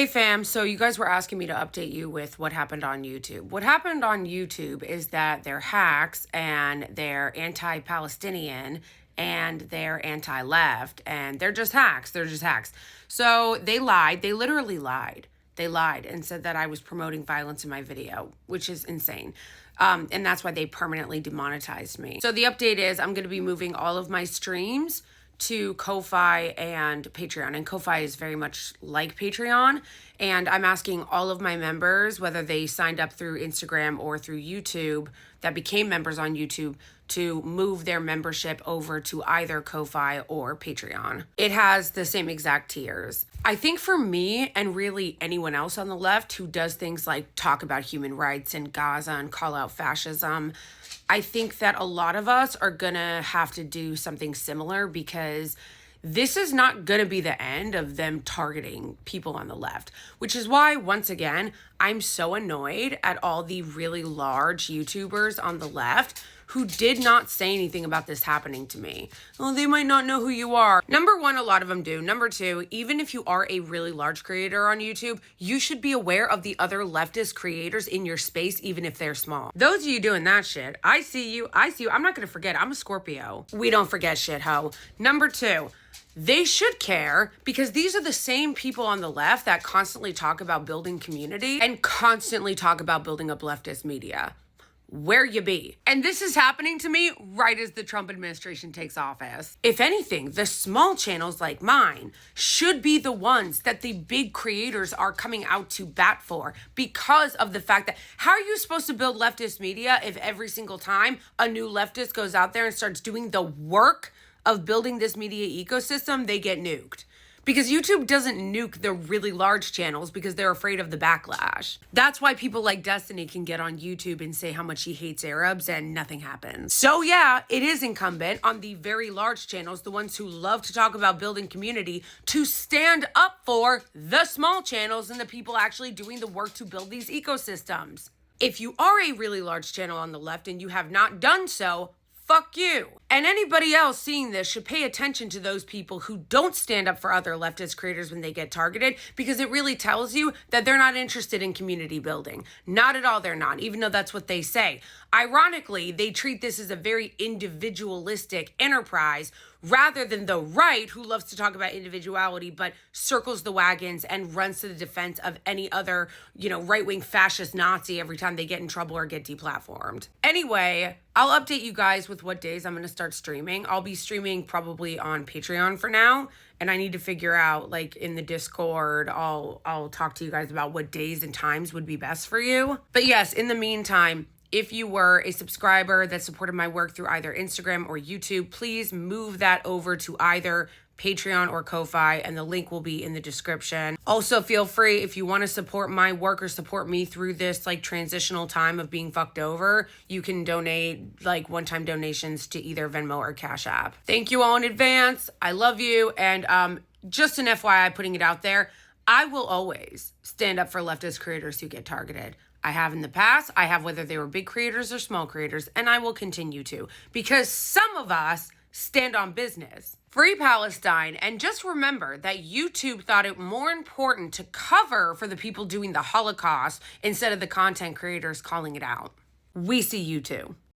Hey fam, so you guys were asking me to update you with what happened on YouTube. What happened on YouTube is that they're hacks and they're anti-Palestinian and they're anti-left and they're just hacks. They're just hacks. So they lied. They literally lied. They lied and said that I was promoting violence in my video, which is insane. And that's why they permanently demonetized me. So the update is I'm going to be moving all of my streams to Ko-Fi and Patreon. And Ko-Fi is very much like Patreon. And I'm asking all of my members, whether they signed up through Instagram or through YouTube, that became members on YouTube, to move their membership over to either Ko-Fi or Patreon. It has the same exact tiers. I think for me, and really anyone else on the left who does things like talk about human rights and Gaza and call out fascism, I think that a lot of us are gonna have to do something similar, because this is not gonna be the end of them targeting people on the left, which is why, once again, I'm so annoyed at all the really large YouTubers on the left who did not say anything about this happening to me. Well, they might not know who you are. Number one, a lot of them do. Number two, even if you are a really large creator on YouTube, you should be aware of the other leftist creators in your space, even if they're small. Those of you doing that shit, I see you. I'm not gonna forget. I'm a Scorpio. We don't forget shit, ho. Number two, they should care, because these are the same people on the left that constantly talk about building community and constantly talk about building up leftist media. Where you be? And this is happening to me right as the Trump administration takes office. If anything, the small channels like mine should be the ones that the big creators are coming out to bat for, because of the fact that how are you supposed to build leftist media if every single time a new leftist goes out there and starts doing the work of building this media ecosystem, they get nuked? Because YouTube doesn't nuke the really large channels because they're afraid of the backlash. That's why people like Destiny can get on YouTube and say how much he hates Arabs and nothing happens. So yeah, it is incumbent on the very large channels, the ones who love to talk about building community, to stand up for the small channels and the people actually doing the work to build these ecosystems. If you are a really large channel on the left and you have not done so, fuck you. And anybody else seeing this should pay attention to those people who don't stand up for other leftist creators when they get targeted, because it really tells you that they're not interested in community building. Not at all, they're not, even though that's what they say. Ironically, they treat this as a very individualistic enterprise, rather than the right, who loves to talk about individuality but circles the wagons and runs to the defense of any other, right-wing fascist Nazi every time they get in trouble or get deplatformed. Anyway, I'll update you guys with what days I'm going to start streaming. I'll be streaming probably on Patreon for now, and I need to figure out, like, in the Discord, I'll talk to you guys about what days and times would be best for you. But yes, in the meantime, if you were a subscriber that supported my work through either Instagram or YouTube, please move that over to either Patreon or Ko-Fi, and the link will be in the description. Also, feel free, if you want to support my work or support me through this transitional time of being fucked over, you can donate one-time donations to either Venmo or Cash App. Thank you all in advance. I love you. And just an FYI, putting it out there, I will always stand up for leftist creators who get targeted. I have in the past, I have whether they were big creators or small creators, and I will continue to, because some of us stand on business. Free Palestine, and just remember that YouTube thought it more important to cover for the people doing the Holocaust instead of the content creators calling it out. We see you too.